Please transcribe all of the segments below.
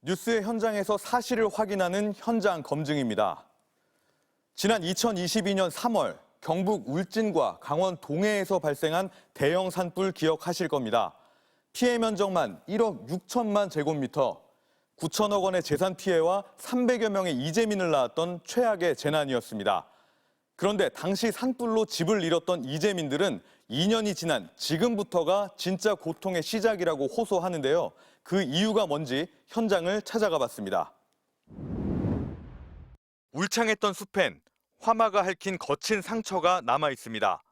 뉴스의 현장에서 사실을 확인하는 현장 검증입니다. 지난 2022년 3월 경북 울진과 강원 동해에서 발생한 대형 산불 기억하실 겁니다. 피해 면적만 1억 6천만 제곱미터, 9천억 원의 재산 피해와 300여 명의 이재민을 낳았던 최악의 재난이었습니다. 그런데 당시 산불로 집을 잃었던 이재민들은 2년이 지난 지금부터가 진짜 고통의 시작이라고 호소하는데요. 그 이유가 뭔지 현장을 찾아가 봤습니다. 울창했던 숲엔 화마가 핥힌 거친 상처가 남아 있습니다.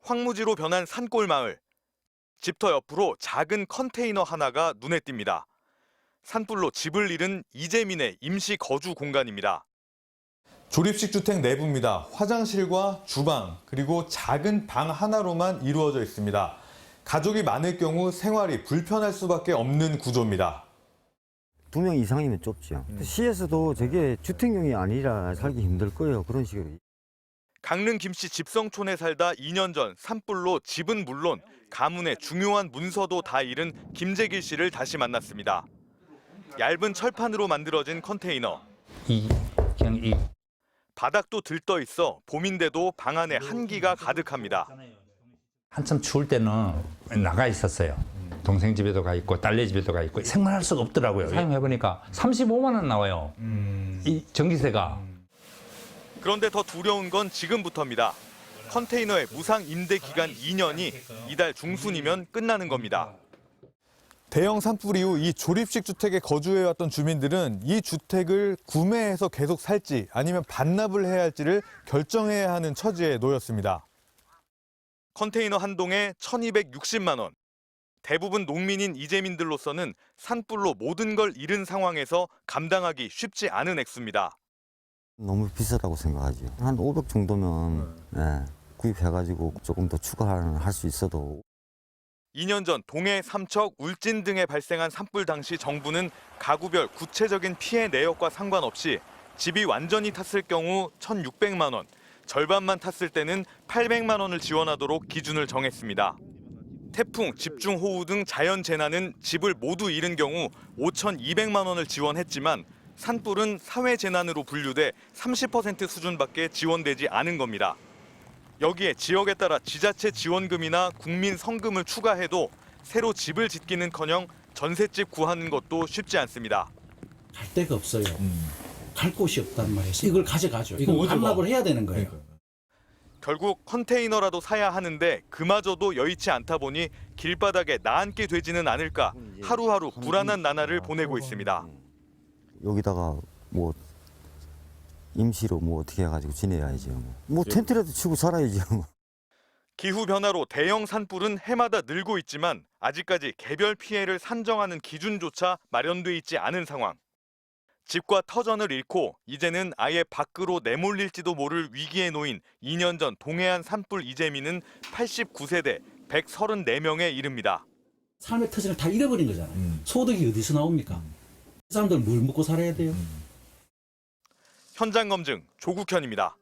황무지로 변한 산골 마을. 집터 옆으로 작은 컨테이너 하나가 눈에 띕니다. 산불로 집을 잃은 이재민의 임시 거주 공간입니다. 조립식 주택 내부입니다. 화장실과 주방, 그리고 작은 방 하나로만 이루어져 있습니다. 가족이 많을 경우 생활이 불편할 수밖에 없는 구조입니다. 2명 이상이면 좁죠. 시에서도 저게 주택용이 아니라 살기 힘들 거예요. 그런 식으로. 강릉 김씨 집성촌에 살다 2년 전 산불로 집은 물론 가문의 중요한 문서도 다 잃은 김재길 씨를 다시 만났습니다. 얇은 철판으로 만들어진 컨테이너. 바닥도 들떠 있어 봄인데도 방 안에 한기가 가득합니다. 한참 추울 때는 나가 있었어요. 동생 집에도 가 있고 딸네 집에도 가 있고 생활할 수가 없더라고요. 사용해보니까 35만 원 나와요. 이 전기세가. 그런데 더 두려운 건 지금부터입니다. 컨테이너의 무상 임대 기간 2년이 이달 중순이면 끝나는 겁니다. 대형 산불 이후 이 조립식 주택에 거주해왔던 주민들은 이 주택을 구매해서 계속 살지 아니면 반납을 해야 할지를 결정해야 하는 처지에 놓였습니다. 컨테이너 한 동에 1,260만 원. 대부분 농민인 이재민들로서는 산불로 모든 걸 잃은 상황에서 감당하기 쉽지 않은 액수입니다. 너무 비싸다고 생각하죠. 한 500 정도면 구입해가지고 조금 더 추가할 수 있어도. 2년 전 동해, 삼척, 울진 등에 발생한 산불 당시 정부는 가구별 구체적인 피해 내역과 상관없이 집이 완전히 탔을 경우 1,600만 원, 절반만 탔을 때는 800만 원을 지원하도록 기준을 정했습니다. 태풍, 집중호우 등 자연재난은 집을 모두 잃은 경우 5,200만 원을 지원했지만 산불은 사회재난으로 분류돼 30% 수준밖에 지원되지 않은 겁니다. 여기에 지역에 따라 지자체 지원금이나 국민 성금을 추가해도 새로 집을 짓기는커녕 전셋집 구하는 것도 쉽지 않습니다. 갈 데가 없어요. 갈 곳이 없단 말이에요. 이걸 가져가죠. 이거 반납을 해야 되는 거예요. 결국 컨테이너라도 사야 하는데 그마저도 여의치 않다 보니 길바닥에 나앉게 되지는 않을까 하루하루 불안한 나날을 보내고 있습니다. 여기다가 뭐 임시로 뭐 어떻게 해가지고 지내야죠. 뭐 텐트라도 치고 살아야죠. 기후 변화로 대형 산불은 해마다 늘고 있지만 아직까지 개별 피해를 산정하는 기준조차 마련돼 있지 않은 상황. 집과 터전을 잃고 이제는 아예 밖으로 내몰릴지도 모를 위기에 놓인 2년 전 동해안 산불 이재민은 89세대 134명에 이릅니다. 삶의 터전을 다 잃어버린 거잖아요. 소득이 어디서 나옵니까? 그 사람들은 뭘 먹고 살아야 돼요? 현장 검증 조국현입니다.